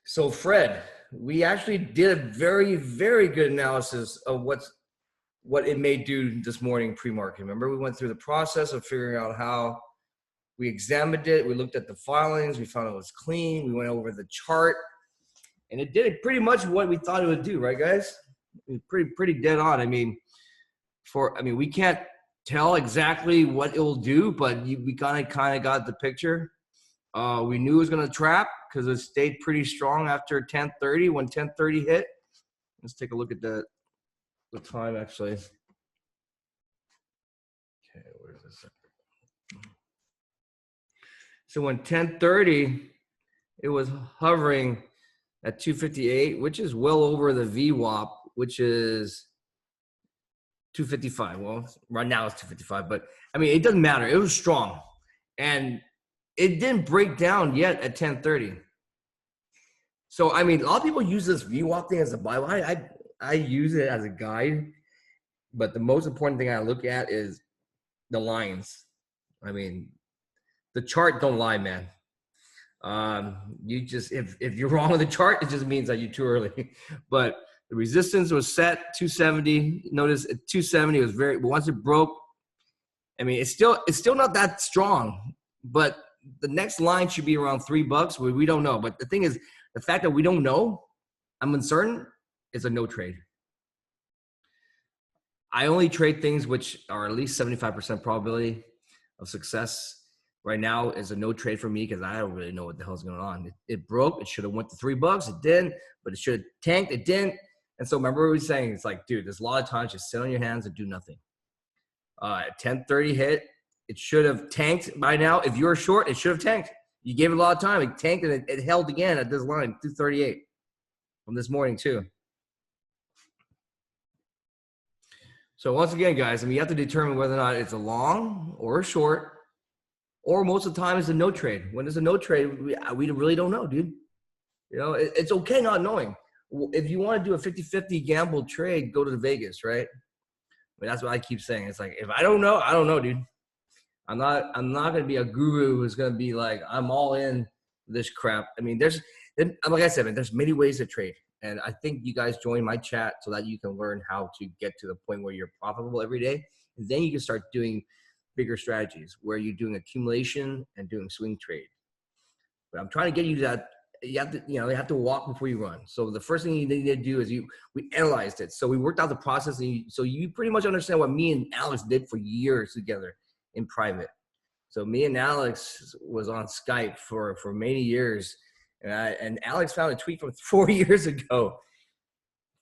So Fred, we actually did a very, very good analysis of what it may do this morning pre-market. Remember, we went through the process of figuring out how we examined it. We looked at the filings. We found it was clean. We went over the chart, and it did pretty much what we thought it would do, right, guys? It was pretty dead on. We can't tell exactly what it will do, but we kind of got the picture. We knew it was going to trap because it stayed pretty strong after 10:30. When 10:30 hit, let's take a look at the time actually. Okay, where is this? So when 10:30, it was hovering at 258, which is well over the VWAP, which is 255. Well, right now it's 255, but I mean, it doesn't matter. It was strong, and it didn't break down yet at 10:30. So, I mean, a lot of people use this VWAP thing as a Bible. I use it as a guide, but the most important thing I look at is the lines. I mean, the chart don't lie, man. If you're wrong on the chart, it just means that you're too early. But the resistance was set 270. Notice at 270 was once it broke. I mean, it's still not that strong, but the next line should be around $3. We don't know. But the thing is, the fact that we don't know, I'm uncertain, is a no trade. I only trade things which are at least 75% probability of success. Right now is a no trade for me because I don't really know what the hell's going on. It broke. It should have went to $3. It didn't, but it should have tanked. It didn't. And so remember we were saying, it's like, dude, there's a lot of times just sit on your hands and do nothing. At 10:30 hit, it should have tanked by now. If you're short, it should have tanked. You gave it a lot of time. It tanked and it held again at this line, 238 from this morning too. So once again, guys, I mean, you have to determine whether or not it's a long or a short, or most of the time it's a no trade. When it's a no trade, we really don't know, dude. You know, it's okay not knowing. If you want to do a 50-50 gamble trade, go to the Vegas, right? I mean, that's what I keep saying. It's like, if I don't know, I don't know, dude. I'm not going to be a guru who's going to be like, I'm all in this crap. I mean, like I said, man, there's many ways to trade. And I think you guys join my chat so that you can learn how to get to the point where you're profitable every day. And then you can start doing bigger strategies where you're doing accumulation and doing swing trade. But I'm trying to get you to that. You have to walk before you run. So the first thing you need to do is we analyzed it. So we worked out the process. So you pretty much understand what me and Alex did for years together in private. So me and Alex was on Skype for many years. And Alex found a tweet from 4 years ago.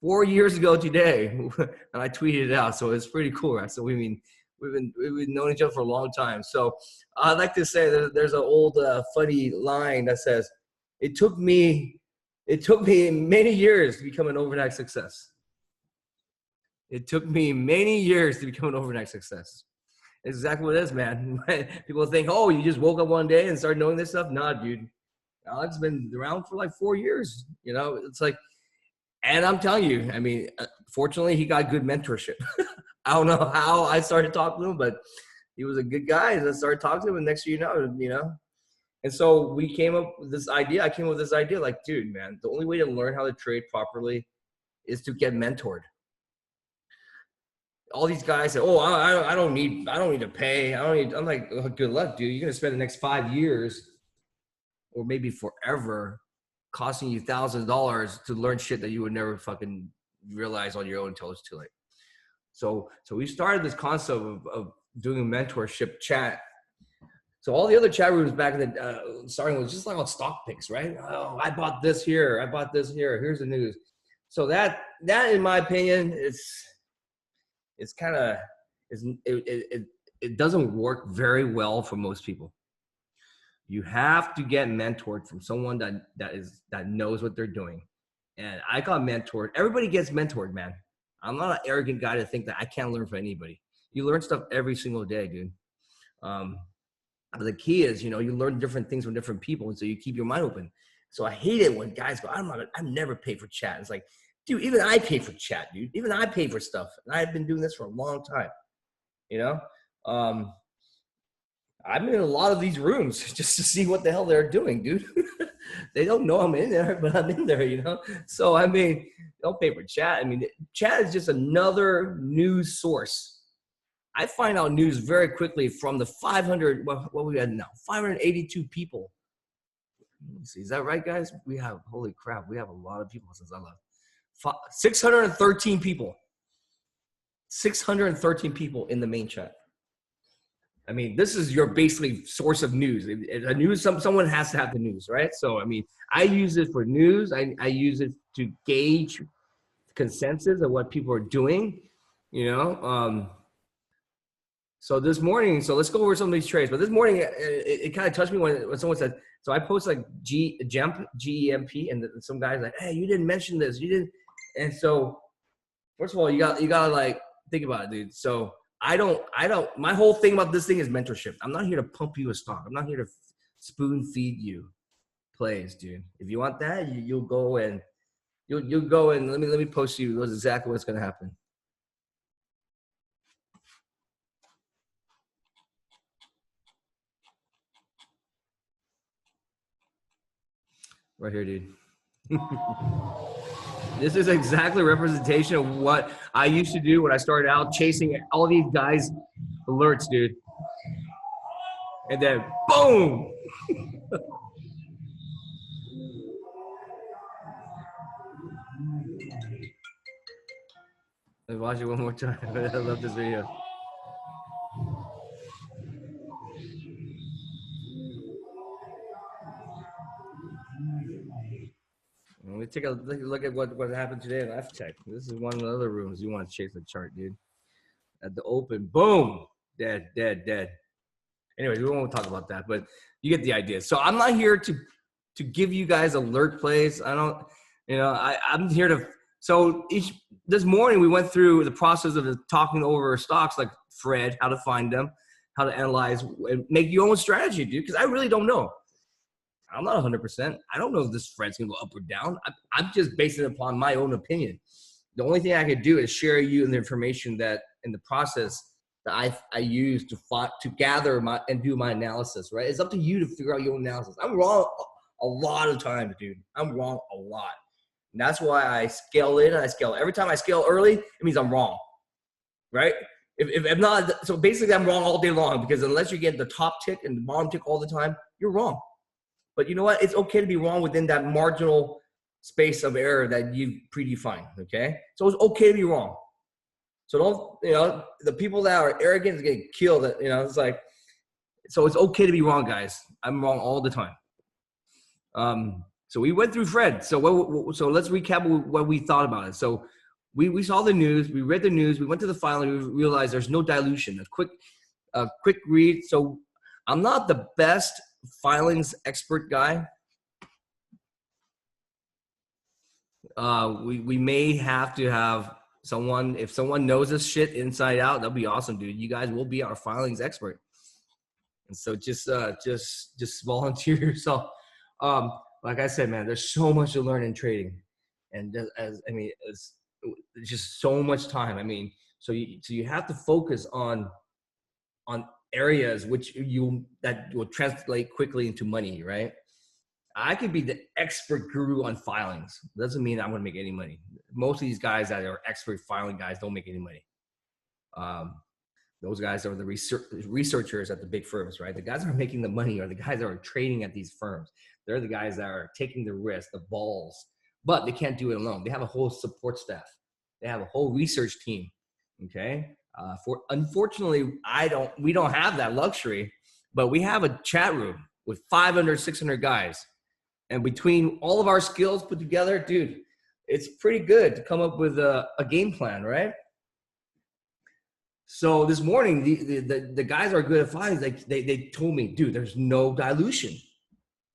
4 years ago today. And I tweeted it out. So it's pretty cool, right? So we've known each other for a long time. So I'd like to say that there's an old funny line that says, it took me many years to become an overnight success. It took me many years to become an overnight success. It's exactly what it is, man. People think, oh, you just woke up one day and started knowing this stuff. Nah, dude. Alex has been around for like 4 years. You know, it's like, and I'm telling you, I mean, fortunately, he got good mentorship. I don't know how I started talking to him, but he was a good guy. And I started talking to him, and next thing you know. And so we came up with this idea. I came up with this idea like, dude, man, the only way to learn how to trade properly is to get mentored. All these guys say, oh, I don't need to pay. I'm like, oh, good luck, dude. You're going to spend the next 5 years or maybe forever costing you thousands of dollars to learn shit that you would never fucking realize on your own until it's too late. So we started this concept of doing a mentorship chat. So all the other chat rooms back in the starting was just like on stock picks, right? Oh, I bought this here. I bought this here. Here's the news. So that in my opinion, it doesn't work very well for most people. You have to get mentored from someone that knows what they're doing. And I got mentored. Everybody gets mentored, man. I'm not an arrogant guy to think that I can't learn from anybody. You learn stuff every single day, dude. But the key is, you learn different things from different people, and so you keep your mind open. So I hate it when guys go, I've never paid for chat. It's like, dude, even I pay for chat, dude. Even I pay for stuff. And I've been doing this for a long time, I'm in a lot of these rooms just to see what the hell they're doing, dude. They don't know I'm in there, but I'm in there, So, I mean, don't pay for chat. I mean, chat is just another news source. I find out news very quickly from the 500, what we had now, 582 people. Let me see, is that right, guys? We have, holy crap, we have a lot of people since I left. 613 people. 613 people in the main chat. I mean, this is your basically source of news. A news, someone has to have the news, right? So, I mean, I use it for news. I use it to gauge consensus of what people are doing, So this morning, so let's go over some of these trades. But this morning, it kind of touched me when someone said, so I posted like GEMP, and some guy's like, hey, you didn't mention this. You didn't. And so, first of all, you got to like, think about it, dude. So my whole thing about this thing is mentorship. I'm not here to pump you a stock. I'm not here to spoon feed you plays, dude. If you want that, you'll go and let me post you what's exactly what's going to happen. Right here, dude. This is exactly a representation of what I used to do when I started out chasing all these guys' alerts, dude. And then, boom! Let me watch it one more time. I love this video. Let me take a look at what happened today in FTech. This is one of the other rooms you want to chase the chart, dude. At the open, boom, dead. Anyways, we won't talk about that, but you get the idea. So I'm not here to give you guys alert plays. I don't, I'm here to. So this morning we went through the process of talking over stocks like Fred, how to find them, how to analyze, and make your own strategy, dude. Because I really don't know. I'm not 100%. I don't know if this Fred's gonna go up or down. I'm just basing it upon my own opinion. The only thing I could do is share you the information that in the process that I use to gather and do my analysis, right? It's up to you to figure out your own analysis. I'm wrong a lot of times, dude. I'm wrong a lot. And that's why I scale in and I scale. Every time I scale early, it means I'm wrong, right? If I'm not, so basically I'm wrong all day long because unless you get the top tick and the bottom tick all the time, you're wrong. But you know what? It's okay to be wrong within that marginal space of error that you predefined, okay? So it's okay to be wrong. So don't, the people that are arrogant is getting killed. It's like, so it's okay to be wrong, guys. I'm wrong all the time. So we went through Fred. So let's recap what we thought about it. So we saw the news, we read the news, we went to the filing, we realized there's no dilution. A quick read. So I'm not the best filings expert guy. We may have to have someone, if someone knows this shit inside out, that'll be awesome, dude. You guys will be our filings expert. And so just volunteer yourself. Like I said, man, there's so much to learn in trading. And it's just so much time. I mean, so you have to focus on areas that will translate quickly into money, right? I could be the expert guru on filings. Doesn't mean I'm going to make any money. Most of these guys that are expert filing guys don't make any money. Those guys are the researchers at the big firms, right? The guys that are making the money are the guys that are trading at these firms. They're the guys that are taking the risk, the balls, but they can't do it alone. They have a whole support staff. They have a whole research team. Okay. Unfortunately, we don't have that luxury, but we have a chat room with 500, 600 guys. And between all of our skills put together, dude, it's pretty good to come up with a game plan, right? So this morning, the guys are good at filings. They told me, dude, there's no dilution.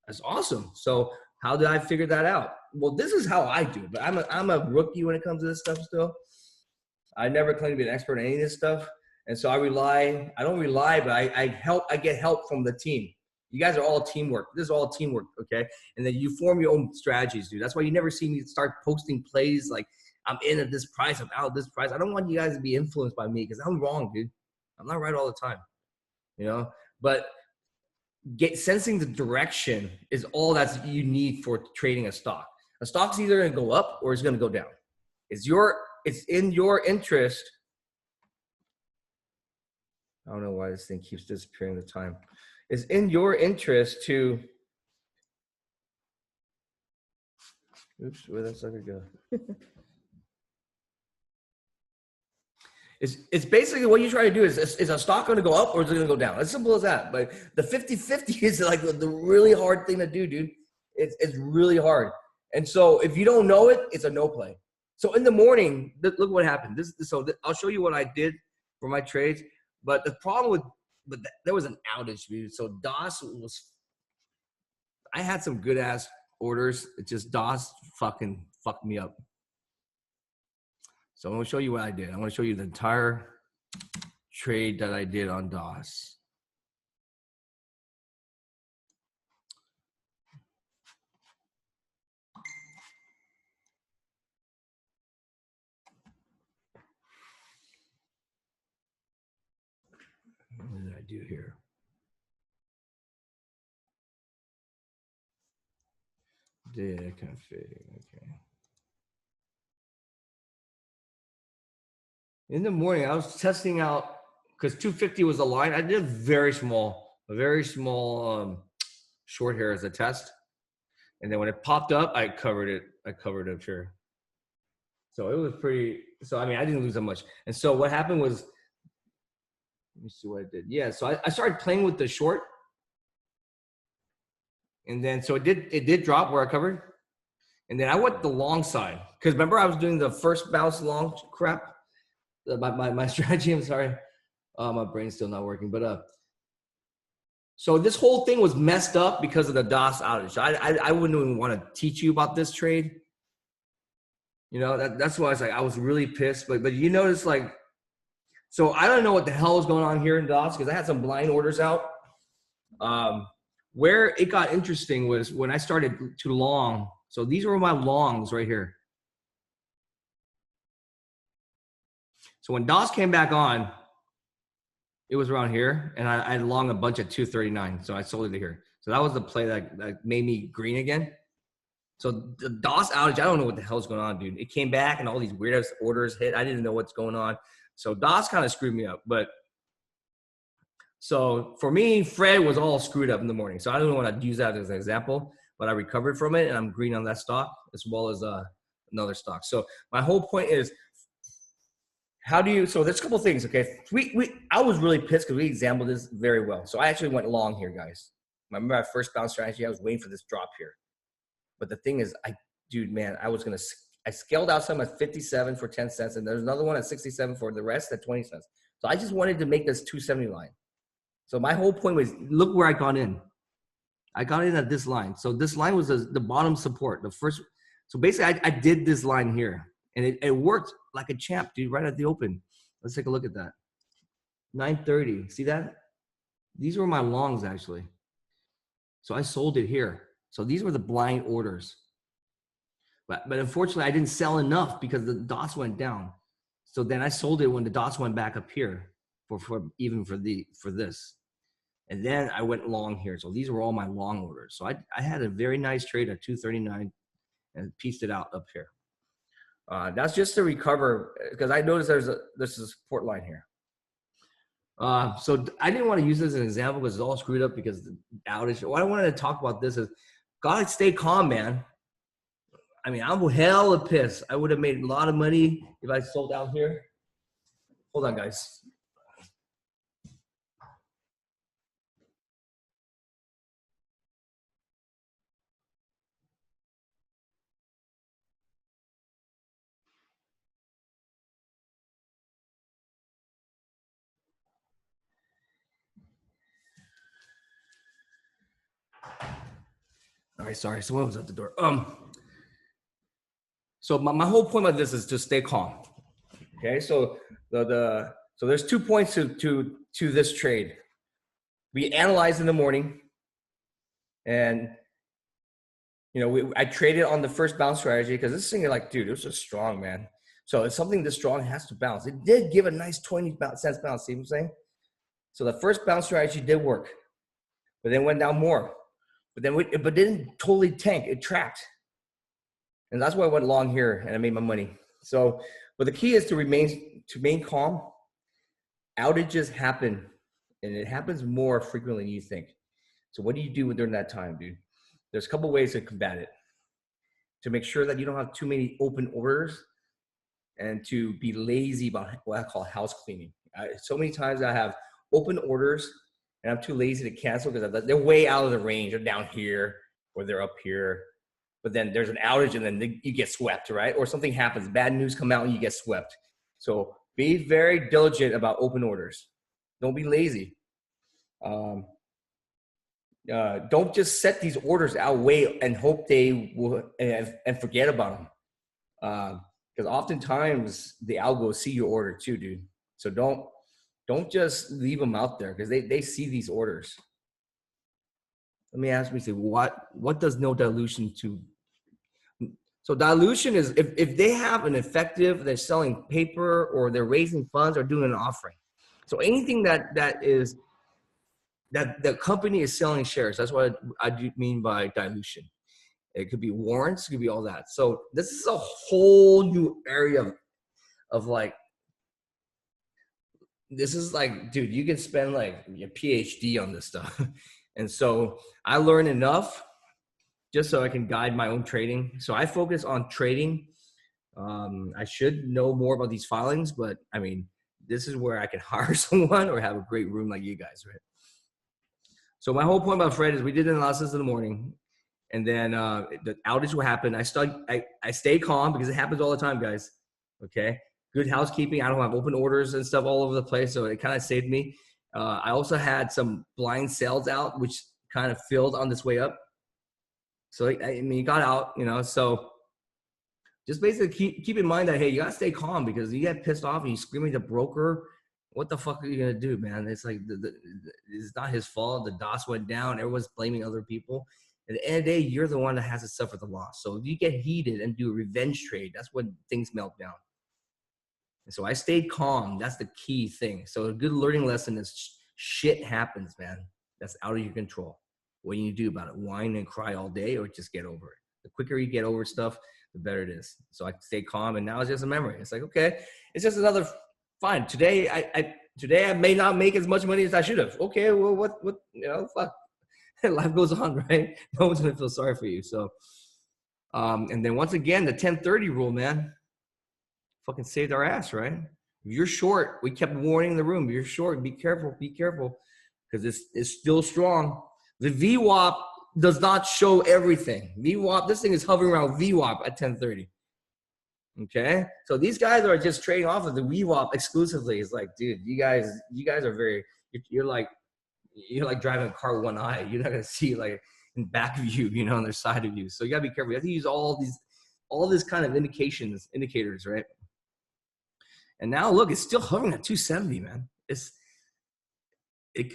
That's awesome. So how did I figure that out? Well, this is how I do it, but I'm a rookie when it comes to this stuff still. I never claim to be an expert in any of this stuff. And so I don't rely, but I get help from the team. You guys are all teamwork. This is all teamwork, okay? And then you form your own strategies, dude. That's why you never see me start posting plays like I'm in at this price, I'm out at this price. I don't want you guys to be influenced by me because I'm wrong, dude. I'm not right all the time, But sensing the direction is all that's you need for trading a stock. A stock's either going to go up or it's going to go down. It's in your interest. I don't know why this thing keeps disappearing the time. It's in your interest to, oops, where'd that sucker go? It's basically what you try to do is a stock going to go up or is it going to go down? As simple as that. But the 50-50 is like the really hard thing to do, dude. It's really hard. And so if you don't know it, it's a no play. So in the morning, look what happened. I'll show you what I did for my trades. But the problem there was an outage, dude. So DOS I had some good ass orders. It just DOS fucking fucked me up. So I'm going to show you what I did. I'm going to show you the entire trade that I did on DOS. What did I do here? Data config, okay. In the morning, I was testing out because 250 was the line. I did a very small short here as a test. And then when it popped up, I covered it up here. So it was pretty, so I mean, I didn't lose that much. And so what happened was, let me see what I did. Yeah, so I started playing with the short. And then, so it did drop where I covered. And then I went the long side. Because remember I was doing the first bounce long crap? My strategy, I'm sorry. My brain's still not working, but so this whole thing was messed up because of the DOS outage. I wouldn't even want to teach you about this trade. You know, that's why I was really pissed. But you notice, like, so I don't know what the hell is going on here in DOS because I had some blind orders out. Where it got interesting was when I started to long. So these were my longs right here. So when DOS came back on, it was around here, and I long a bunch at 239, so I sold it here. So that was the play that made me green again. So the DOS outage, I don't know what the hell's going on, dude. It came back, and all these weird orders hit. I didn't know what's going on. So DOS kind of screwed me up. But so for me, Fred was all screwed up in the morning. So I don't want to use that as an example, but I recovered from it, and I'm green on that stock as well as another stock. So my whole point is, so there's a couple things, okay? I was really pissed because we examined this very well. So I actually went long here, guys. Remember my first bounce strategy? I was waiting for this drop here. But the thing is, I scaled out some at 57 for 10 cents, and there's another one at 67 for the rest at 20 cents. So I just wanted to make this 270 line. So my whole point was, look where I got in. I got in at this line. So this line was the bottom support. So basically I did this line here. And it worked like a champ, dude, right at the open. Let's take a look at that. 930, see that? These were my longs, actually. So I sold it here. So these were the blind orders. But unfortunately, I didn't sell enough because the DOS went down. So then I sold it when the DOS went back up here for this. And then I went long here. So these were all my long orders. So I had a very nice trade at 239 and pieced it out up here. That's just to recover because I noticed there's a support line here. So I didn't want to use this as an example because it's all screwed up because the outage. What I wanted to talk about this is gotta stay calm, man. I mean, I'm hella pissed. I would have made a lot of money if I sold out here. Hold on, guys. All right, sorry, someone was at the door. So my whole point of this is to stay calm. Okay, so so there's 2 points to this trade. We analyzed in the morning, and you know I traded on the first bounce strategy because this thing is like, dude, it was just strong, man. So it's something this strong has to bounce. It did give a nice 20 cents bounce. See what I'm saying? So the first bounce strategy did work. but then went down more. But didn't totally tank. It tracked. And that's why I went long here and I made my money. So, but the key is to remain calm. Outages happen, and it happens more frequently than you think. So what do you do during that time, dude? There's a couple ways to combat it. To make sure that you don't have too many open orders, and to be lazy about what I call house cleaning. So many times I have open orders and I'm too lazy to cancel because they're way out of the range. They're down here or they're up here. But then there's an outage and then you get swept, right? Or something happens, bad news come out and you get swept. So be very diligent about open orders. Don't be lazy. Don't just set these orders out, wait and hope they will and forget about them. Because oftentimes the algos see your order too, dude. So don't just leave them out there because they see these orders. Let me ask you, what does no dilution to? So dilution is if they have an effective, they're selling paper or they're raising funds or doing an offering. So anything that the company is selling shares. That's what I do mean by dilution. It could be warrants, it could be all that. So this is a whole new area of like, this is like, dude, you can spend like your PhD on this stuff. And so I learned enough just so I can guide my own trading. So I focus on trading. I should know more about these filings, but I mean, this is where I can hire someone or have a great room like you guys, right? So my whole point about Fred is we did an analysis in the morning, and then the outage will happen. I stay calm because it happens all the time, guys. Okay, good housekeeping. I don't have open orders and stuff all over the place, so it kind of saved me. I also had some blind sales out, which kind of filled on this way up. So I mean, it got out, you know. So just basically keep in mind that, hey, you gotta stay calm because you get pissed off and you scream at the broker. What the fuck are you gonna do, man? It's like it's not his fault. The DOS went down. Everyone's blaming other people. At the end of the day, you're the one that has to suffer the loss. So if you get heated and do a revenge trade, that's when things melt down. And so I stayed calm. That's the key thing. So a good learning lesson is shit happens, man. That's out of your control. What do you do about it? Whine and cry all day or just get over it? The quicker you get over stuff, the better it is. So I stay calm, and now it's just a memory. It's like, okay, it's just another fine. Today I may not make as much money as I should have. Okay, well, what, you know, fuck. Life goes on, right? No one's gonna feel sorry for you. So, and then once again, the 1030 rule, man, fucking saved our ass, right? If you're short, we kept warning the room. If you're short, be careful, because it's still strong. The VWAP does not show everything. VWAP, this thing is hovering around VWAP at 1030. Okay, so these guys are just trading off of the VWAP exclusively. It's like, dude, you guys are you're like driving a car with one eye. You're not gonna see like in back of you, you know, on their side of you. So you gotta be careful. You have to use all this kind of indicators, right? And now look, it's still hovering at 270, man. It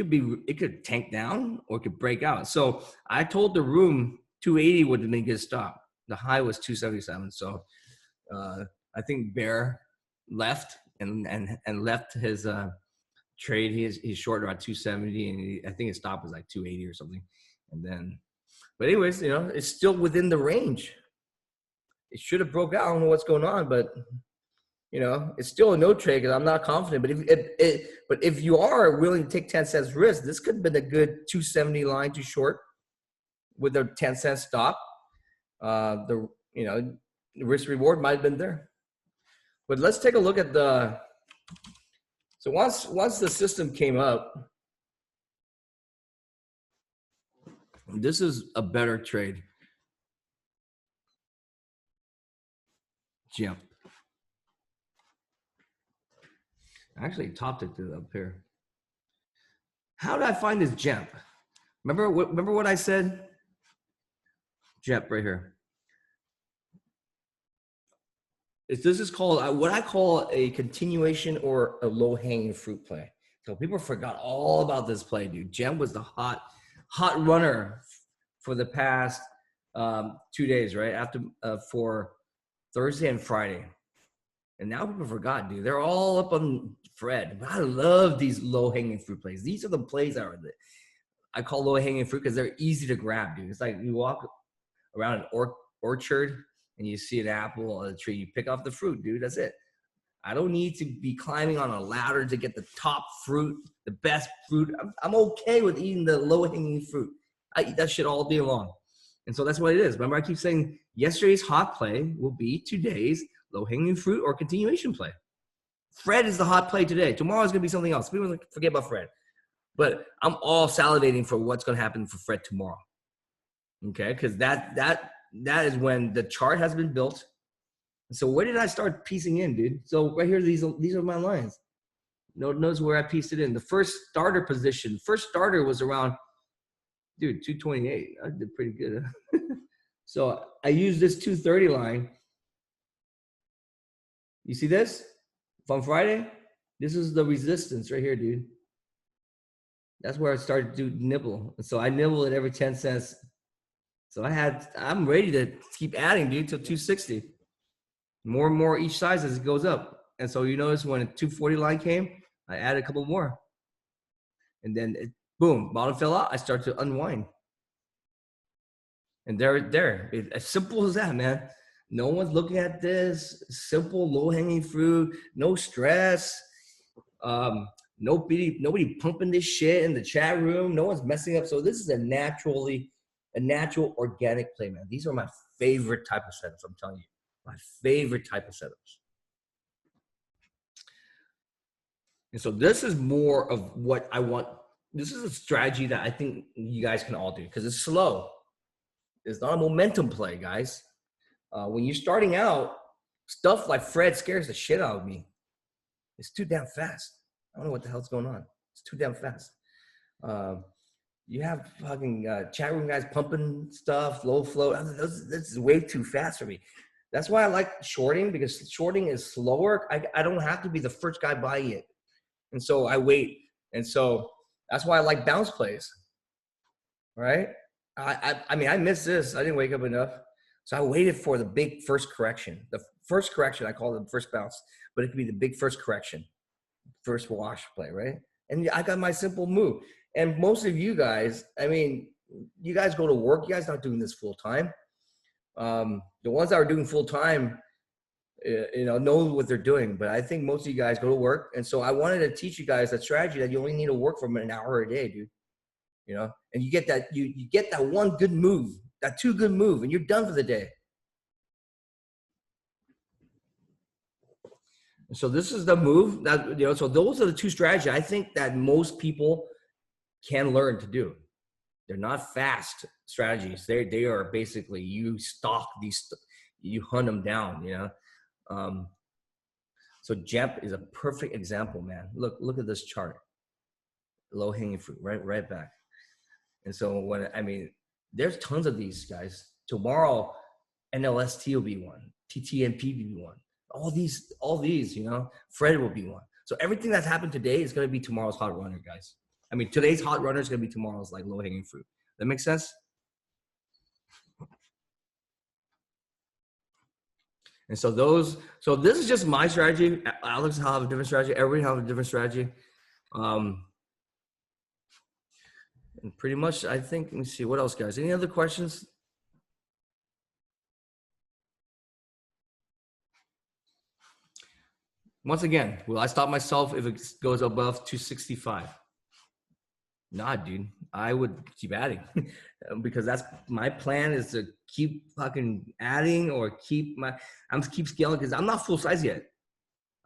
could tank down or it could break out. So I told the room 280 would make a stop. The high was 277. So I think Bear left and left his trade. He's short about 270, and I think his stop was like 280 or something. And then, but anyways, you know, it's still within the range. It should have broke out. I don't know what's going on, but you know, it's still a no trade because I'm not confident. But if you are willing to take 10 cents risk, this could have been a good 270 line to short with a 10-cent stop. The risk reward might have been there. But let's take a look at so once the system came up, this is a better trade. Jump. I actually topped it up here. How did I find this jump? Remember what I said? Jump right here. This is called what I call a continuation or a low-hanging fruit play. So people forgot all about this play, dude. Gem was the hot runner for the past 2 days, right? After for Thursday and Friday. And now people forgot, dude. They're all up on Fred. But I love these low-hanging fruit plays. These are the plays that are I call low hanging fruit because they're easy to grab, dude. It's like you walk around an orchard and you see an apple on a tree, you pick off the fruit, dude. That's it. I don't need to be climbing on a ladder to get the top fruit, the best fruit. I'm okay with eating the low hanging fruit. I eat that shit all day long. And so that's what it is. Remember, I keep saying yesterday's hot play will be today's low hanging fruit or continuation play. Fred is the hot play today. Tomorrow is going to be something else. People forget about Fred. But I'm all salivating for what's going to happen for Fred tomorrow. Okay? Because that is when the chart has been built. So where did I start piecing in, dude? So right here, these are my lines. Notice where I pieced it in. The first starter position, first starter was around, dude, 228. I did pretty good. Huh? So I used this 230 line. You see this? From Friday? This is the resistance right here, dude. That's where I started to nibble. So I nibble at every 10 cents. So I'm ready to keep adding, dude, till 260. More and more each size as it goes up. And so you notice when a 240 line came, I added a couple more. And then boom, bottom fell out. I start to unwind. And there, as simple as that, man. No one's looking at this. Simple, low-hanging fruit, no stress. Nobody pumping this shit in the chat room. No one's messing up. So this is a natural organic play, man. These are my favorite type of setups. I'm telling you, my favorite type of setups. And so this is more of what I want. This is a strategy that I think you guys can all do because it's slow. It's not a momentum play, guys. When you're starting out, stuff like Fred scares the shit out of me. It's too damn fast. I don't know what the hell's going on. It's too damn fast. You have fucking chat room guys pumping stuff, low flow. This is way too fast for me. That's why I like shorting, because shorting is slower. I don't have to be the first guy buying it. And so I wait. And so that's why I like bounce plays. Right? I mean, I missed this. I didn't wake up enough. So I waited for the big first correction. The first correction, I call it the first bounce, but it could be the big first correction, first wash play, right? And I got my simple move. And most of you guys, I mean, you guys go to work. You guys not doing this full time. The ones that are doing full time, know what they're doing. But I think most of you guys go to work. And so I wanted to teach you guys that strategy that you only need to work from an hour a day, dude. And you get that, you get that one good move, that two good move, and you're done for the day. So this is the move that, so those are the two strategies I think that most people can learn to do. They're not fast strategies. They are basically, you stalk these, you hunt them down, So JEP is a perfect example, man. Look at this chart. Low hanging fruit, right back. And so there's tons of these guys. Tomorrow, NLST will be one. TTNP will be one. All these, Fred will be one. So everything that's happened today is going to be tomorrow's hot runner, guys. I mean, today's hot runner is going to be tomorrow's like low hanging fruit. That makes sense? And so this is just my strategy. Alex will have a different strategy. Everybody have a different strategy. And pretty much, I think, let me see, what else, guys? Any other questions? Once again, will I stop myself if it goes above 265? Nah, dude. I would keep adding because that's my plan, is to keep fucking adding or keep scaling because I'm not full size yet.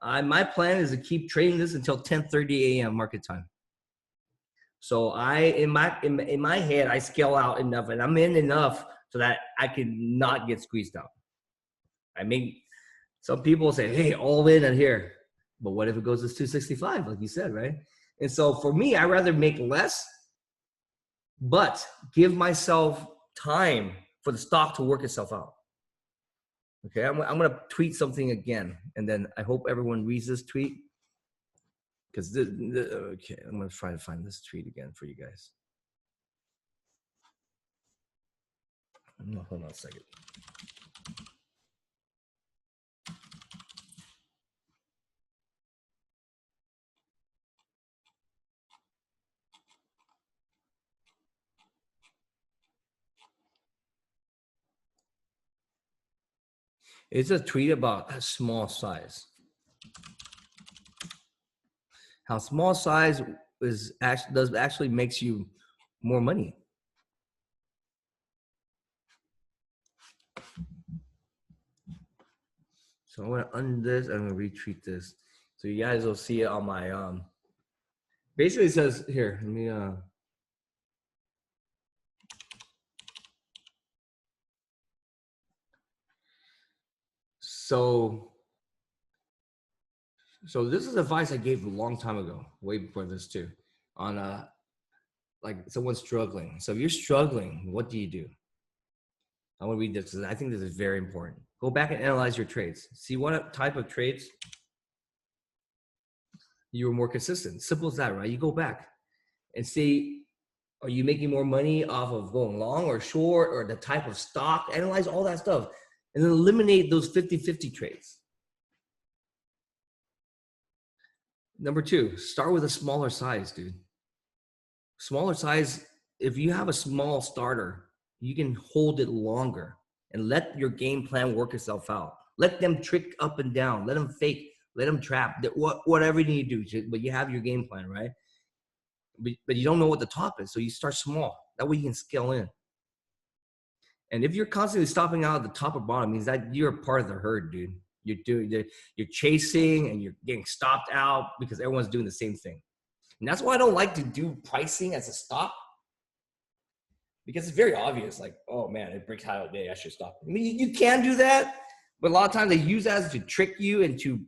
My plan is to keep trading this until 10:30 a.m. market time. So in my head, I scale out enough and I'm in enough so that I can not get squeezed out. I mean, some people say, hey, all in and here. But what if it goes to 265, like you said, right? And so for me, I'd rather make less, but give myself time for the stock to work itself out. Okay, I'm going to tweet something again. And then I hope everyone reads this tweet. Because, okay, I'm going to try to find this tweet again for you guys. No, hold on a second. It's a tweet about a small size. How small size actually makes you more money. So I'm gonna undo this. I'm gonna retweet this, so you guys will see it on my Basically, it says here. Let me So this is advice I gave a long time ago, way before this too, on like someone's struggling. So if you're struggling, what do you do? I want to read this because I think this is very important. Go back and analyze your trades. See what type of trades you were more consistent. Simple as that, right? You go back and see, are you making more money off of going long or short, or the type of stock? Analyze all that stuff and then eliminate those 50-50 trades. Number 2, start with a smaller size, dude. Smaller size, if you have a small starter, you can hold it longer and let your game plan work itself out. Let them trick up and down. Let them fake. Let them trap. Whatever you need to do, but you have your game plan, right? But you don't know what the top is, so you start small. That way you can scale in. And if you're constantly stopping out at the top or bottom, means that you're part of the herd, dude. You're chasing and you're getting stopped out because everyone's doing the same thing. And that's why I don't like to do pricing as a stop, because it's very obvious. Like, oh man, it breaks high today, I should stop. I mean, you can do that, but a lot of times they use that to trick you and to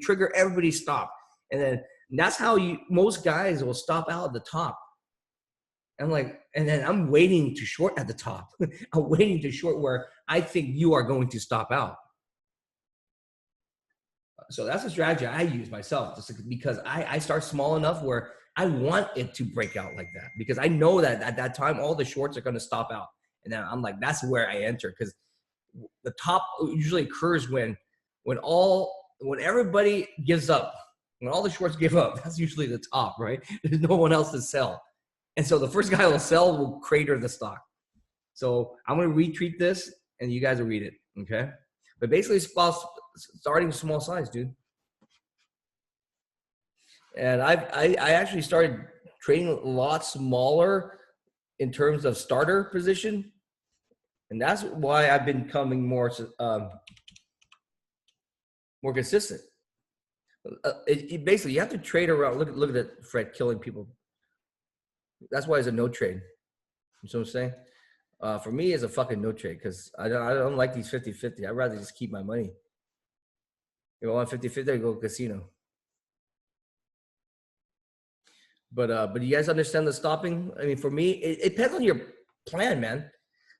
trigger everybody stop. And then that's how most guys will stop out at the top. I'm like, and then I'm waiting to short at the top. I'm waiting to short where I think you are going to stop out. So that's a strategy I use myself, just because I start small enough where I want it to break out like that, because I know that at that time all the shorts are going to stop out, and then I'm like, that's where I enter, because the top usually occurs when everybody gives up, when all the shorts give up. That's usually the top, right? There's no one else to sell, and so the first guy will sell will crater the stock. So I'm going to retweet this, and you guys will read it, okay? But basically, it's about starting small size, dude. And I actually started trading a lot smaller in terms of starter position, and that's why I've been becoming more consistent. Basically, you have to trade around. Look at that, Fred killing people. That's why it's a no trade. You know what I'm saying? For me, it's a fucking no trade, because I don't like these 50-50. I'd rather just keep my money. If I want 50-50, I go casino. But you guys understand the stopping? I mean, for me, it depends on your plan, man.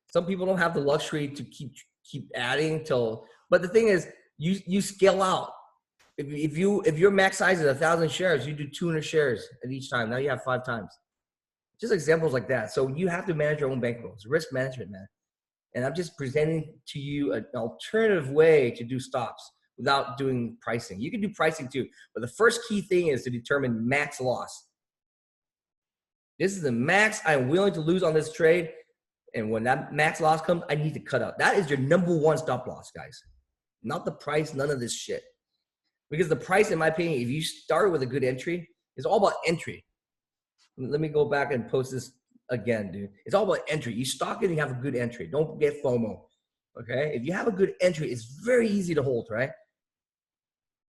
Some people don't have the luxury to keep adding till. But the thing is, you scale out. If your max size is 1,000 shares, you do 200 shares at each time. Now you have 5 times. Just examples like that. So you have to manage your own bankroll. It's risk management, man. And I'm just presenting to you an alternative way to do stops without doing pricing. You can do pricing too, but the first key thing is to determine max loss. This is the max I'm willing to lose on this trade. And when that max loss comes, I need to cut out. That is your number 1 stop loss, guys. Not the price, none of this shit. Because the price, in my opinion, if you start with a good entry, it's all about entry. Let me go back and post this again, dude. It's all about entry. You stock it and you have a good entry. Don't get FOMO, okay? If you have a good entry, it's very easy to hold, right?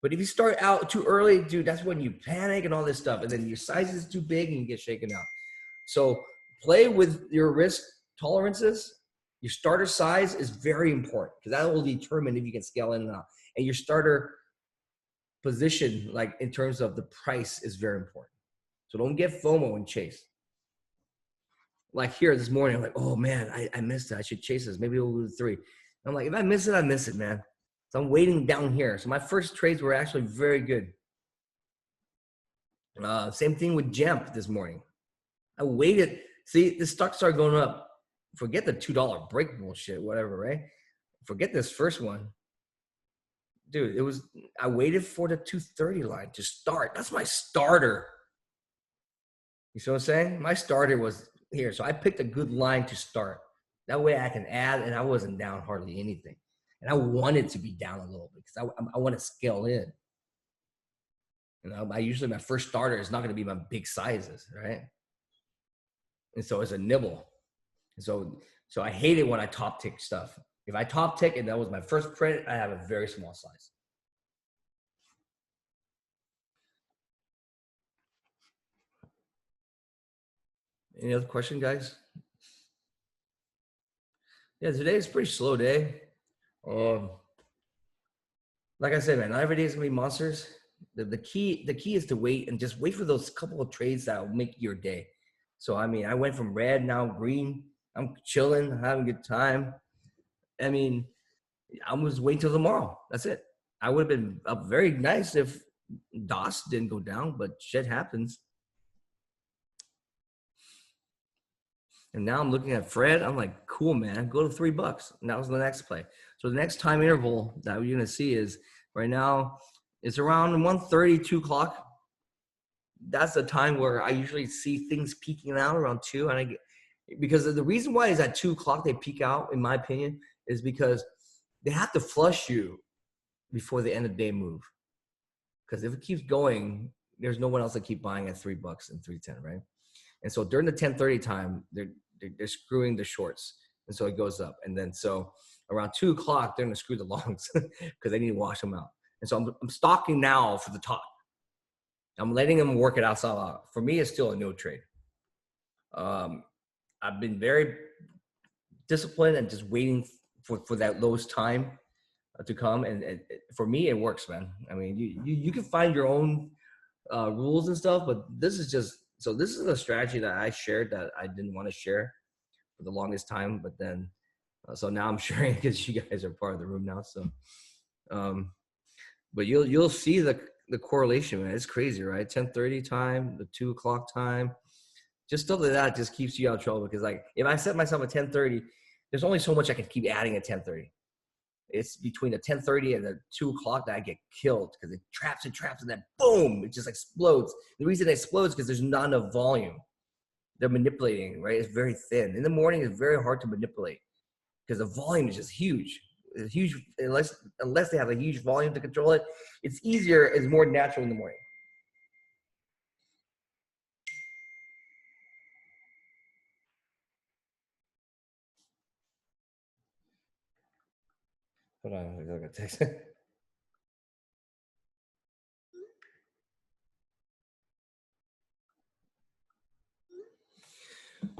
But if you start out too early, dude, that's when you panic and all this stuff. And then your size is too big and you get shaken out. So play with your risk tolerances. Your starter size is very important, because that will determine if you can scale in and out. And your starter position, like in terms of the price, is very important. So don't get FOMO and chase. Like here this morning, I'm like, oh man, I missed it. I should chase this. Maybe we'll do 3. I'm like, if I miss it, I miss it, man. So I'm waiting down here. So my first trades were actually very good. Same thing with Jump this morning. I waited. See, the stock started going up. Forget the $2 break bullshit, whatever, right? Forget this first one. Dude, I waited for the 230 line to start. That's my starter. You see what I'm saying? My starter was here. So I picked a good line to start. That way I can add, and I wasn't down hardly anything. And I want it to be down a little bit because I want to scale in. You know, I usually my first starter is not going to be my big sizes, right? And so it's a nibble. And so I hate it when I top tick stuff. If I top tick and that was my first print, I have a very small size. Any other question, guys? Yeah, today is a pretty slow day. Like I said, man, not every day is gonna be monsters. The key is to wait and just wait for those couple of trades that will make your day. So I mean, I went from red now green. I'm chilling, having a good time. I mean, I'm just waiting till tomorrow. That's it. I would have been up very nice if DOS didn't go down, but shit happens. And now I'm looking at Fred. I'm like, cool, man. Go to $3. And that was the next play. So the next time interval that you're gonna see is right now. It's around 1:30, 2 o'clock. That's the time where I usually see things peaking out around 2. And because the reason why is at 2 o'clock they peak out, in my opinion, is because they have to flush you before the end of the day move. Because if it keeps going, there's no one else to keep buying at $3 and 310, right? And so during the 10:30 time, they're screwing the shorts, and so it goes up. And then so around 2 o'clock, they're gonna screw the longs because they need to wash them out. And so I'm stalking now for the top. I'm letting them work it outside. For me, it's still a no trade. I've been very disciplined and just waiting for that lowest time to come. And for me, it works, man. I mean, you can find your own rules and stuff, but this is just, so this is a strategy that I shared that I didn't want to share for the longest time, but then, so now I'm sharing because you guys are part of the room now. So, but you'll see the correlation, man. It's crazy, right? 10:30 time, the 2 o'clock time, just stuff like that just keeps you out of trouble. Because like, if I set myself at 10:30, there's only so much I can keep adding at 10:30. It's between the 10:30 and the 2 o'clock that I get killed because it traps, and then boom, it just explodes. The reason it explodes because there's not enough volume. They're manipulating, right? It's very thin. In the morning, it's very hard to manipulate because the volume is just huge. It's huge unless they have a huge volume to control it. It's easier. It's more natural in the morning. Hold on, I got a text.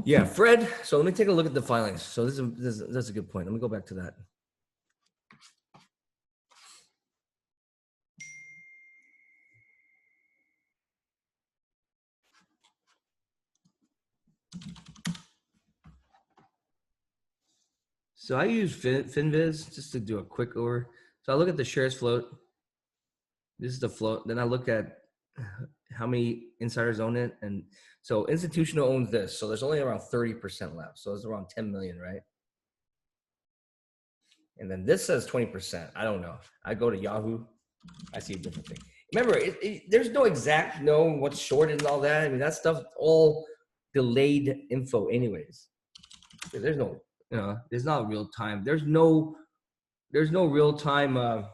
Yeah, Fred. So let me take a look at the filings. So that's a good point. Let me go back to that. So I use FinViz just to do a quick over. So I look at the shares float. This is the float. Then I look at how many insiders own it. And so institutional owns this. So there's only around 30% left. So it's around 10 million, right? And then this says 20%. I don't know. I go to Yahoo. I see a different thing. Remember, there's no exact knowing what's short and all that. I mean, that stuff all delayed info anyways. There's no, there's not real time. There's no real time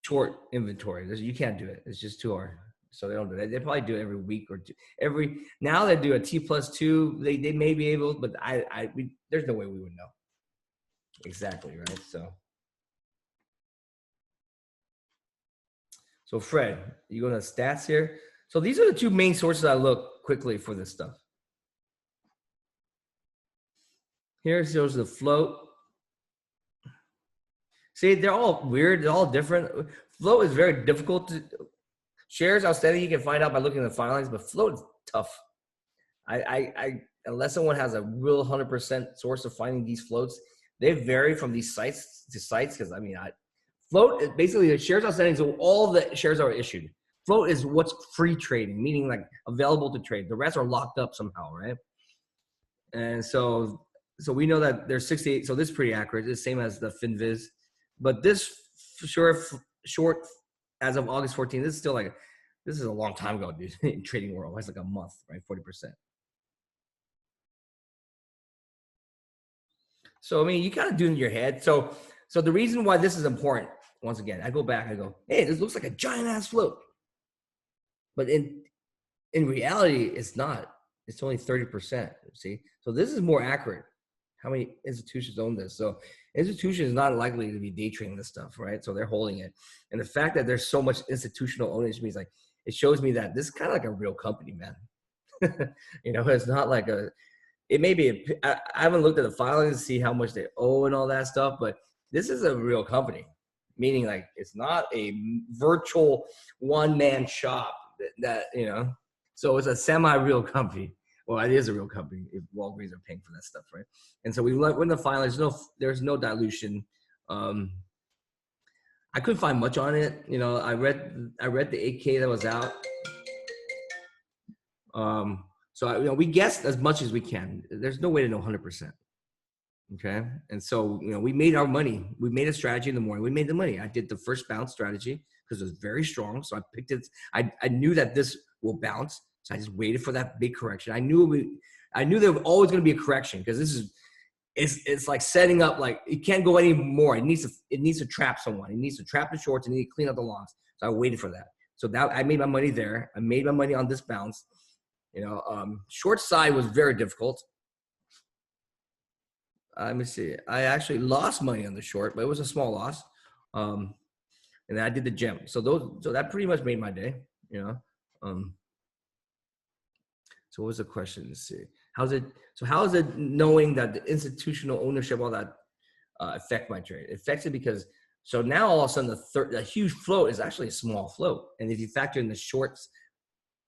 short inventory. You can't do it. It's just too hard. So they don't do that. They probably do it every week or two. Now they do a T+2. They may be able, but there's no way we would know. Exactly, right? So Fred, you go to stats here. So these are the two main sources I look quickly for this stuff. Here shows the float. See, they're all weird. They're all different. Float is very difficult to. Shares outstanding you can find out by looking at the filings, but float is tough. I unless someone has a real 100% source of finding these floats, they vary from these sites to sites. Because I mean, float is basically the shares outstanding. So all the shares are issued. Float is what's free trading, meaning like available to trade. The rest are locked up somehow, right? And so we know that there's 68. So this is pretty accurate. It's the same as the FinViz, but this short as of August 14th, this is still like, this is a long time ago, dude, in trading world. It's like a month, right? 40%. So, I mean, you kind of do it in your head. So the reason why this is important, once again, I go back, I go, hey, this looks like a giant ass float. But in reality, it's not. It's only 30%. See? So this is more accurate. How many institutions own this? So institutions not likely to be day trading this stuff, right? So they're holding it. And the fact that there's so much institutional ownership means like, it shows me that this is kind of like a real company, man. You know, it's not like it may be, I haven't looked at the filings to see how much they owe and all that stuff, but this is a real company, meaning like it's not a virtual one-man shop that, you know, so it's a semi-real company. Well, it is a real company if Walgreens are paying for that stuff, right? And so we win the final. There's no dilution. I couldn't find much on it. You know, I read the 8K that was out. So you know, we guessed as much as we can. There's no way to know 100%. Okay, and so you know, we made our money. We made a strategy in the morning. We made the money. I did the first bounce strategy because it was very strong. So I picked it. I knew that this will bounce. So I just waited for that big correction. I knew there was always going to be a correction because it's like setting up, like it can't go any more. It needs to trap someone. It needs to trap the shorts and need to clean up the longs. So I waited for that. So that I made my money there. I made my money on this bounce. You know, short side was very difficult. Let me see. I actually lost money on the short, but it was a small loss. And then I did the gem. So that pretty much made my day. You know. So what was the question? Let's see. How is it knowing that the institutional ownership, all that affect my trade? It affects it because so now all of a sudden the huge float is actually a small float. And if you factor in the shorts,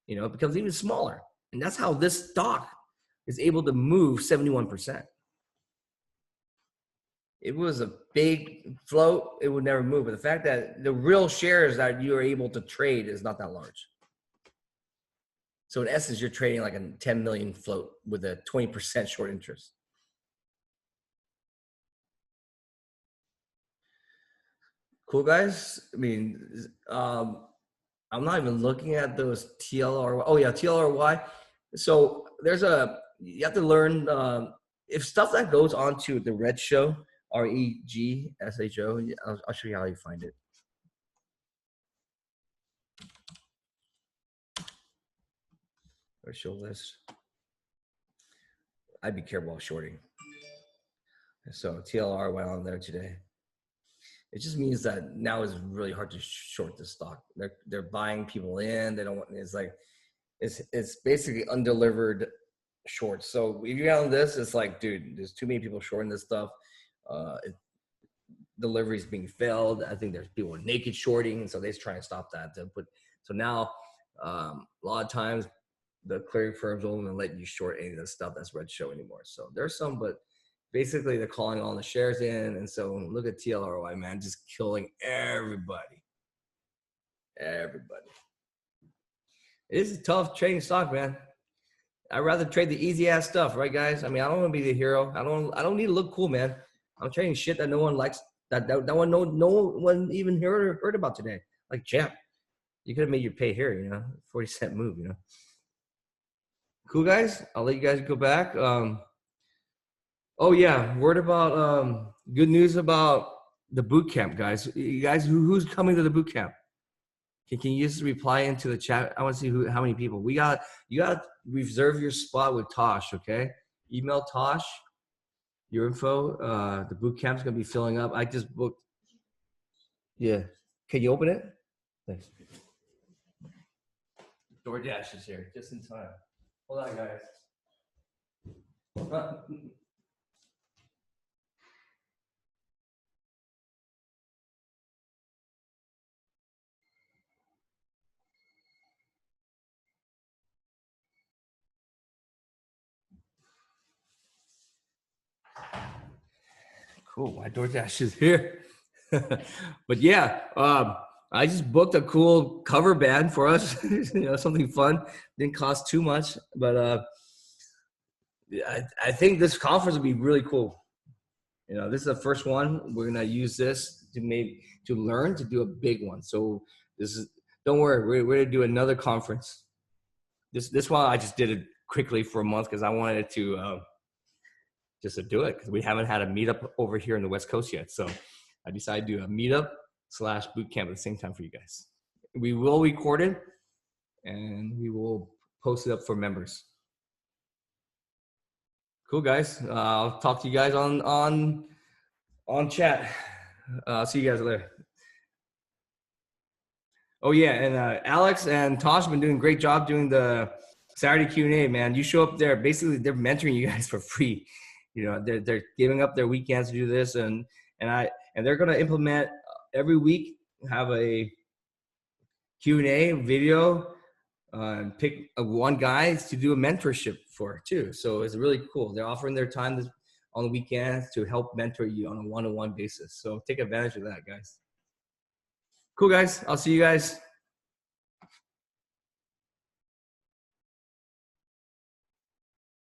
you know, it becomes even smaller. And that's how this stock is able to move 71%. It was a big float, it would never move. But the fact that the real shares that you are able to trade is not that large. So in essence, you're trading like a 10 million float with a 20% short interest. Cool, guys. I mean, I'm not even looking at those TLR. Oh yeah, TLRY. So you have to learn if stuff that goes onto the red show, REGSHO. I'll show you how you find it. Or show list. I'd be careful while shorting. So TLR went on there today. It just means that now it's really hard to short the stock. They're buying people in. They don't want. It's like it's basically undelivered shorts. So if you're on this, it's like, dude, there's too many people shorting this stuff. Delivery is being failed. I think there's people naked shorting, so they're trying to stop that. So now a lot of times the clearing firms won't even let you short any of the stuff that's red show anymore. So there's some, but basically they're calling all the shares in. And so look at TLRY, man, just killing everybody. Everybody. It is a tough trading stock, man. I'd rather trade the easy ass stuff, right, guys? I mean, I don't want to be the hero. I don't need to look cool, man. I'm trading shit that no one likes, that no one even heard about today. Like Jap. You could have made your pay here, you know, 40-cent move, you know. Cool, guys. I'll let you guys go back. Oh yeah, word about good news about the boot camp, guys. You guys, who's coming to the boot camp? Can you just reply into the chat? I want to see how many people. You got to reserve your spot with Tosh, okay? Email Tosh your info. The boot camp's gonna be filling up. I just booked. Yeah. Can you open it? Thanks. DoorDash is here just in time. Hold on, guys. Cool. My DoorDash is here. But yeah, I just booked a cool cover band for us. You know, something fun. Didn't cost too much, but I think this conference will be really cool. You know, this is the first one. We're gonna use this to learn to do a big one. So don't worry, we're gonna do another conference. This one I just did it quickly for a month because I wanted it to just to do it because we haven't had a meetup over here in the West Coast yet. So I decided to do a meetup / boot camp at the same time for you guys. We will record it and we will post it up for members. Cool, guys. I'll talk to you guys on chat. See you guys later. Oh yeah, and Alex and Tosh have been doing a great job doing the Saturday Q&A, man. You show up there, basically they're mentoring you guys for free. You know, they're giving up their weekends to do this, and they're gonna implement every week, have a Q&A video, pick one guy to do a mentorship for too. So it's really cool. They're offering their time on the weekends to help mentor you on a one-on-one basis. So take advantage of that, guys. Cool, guys. I'll see you guys.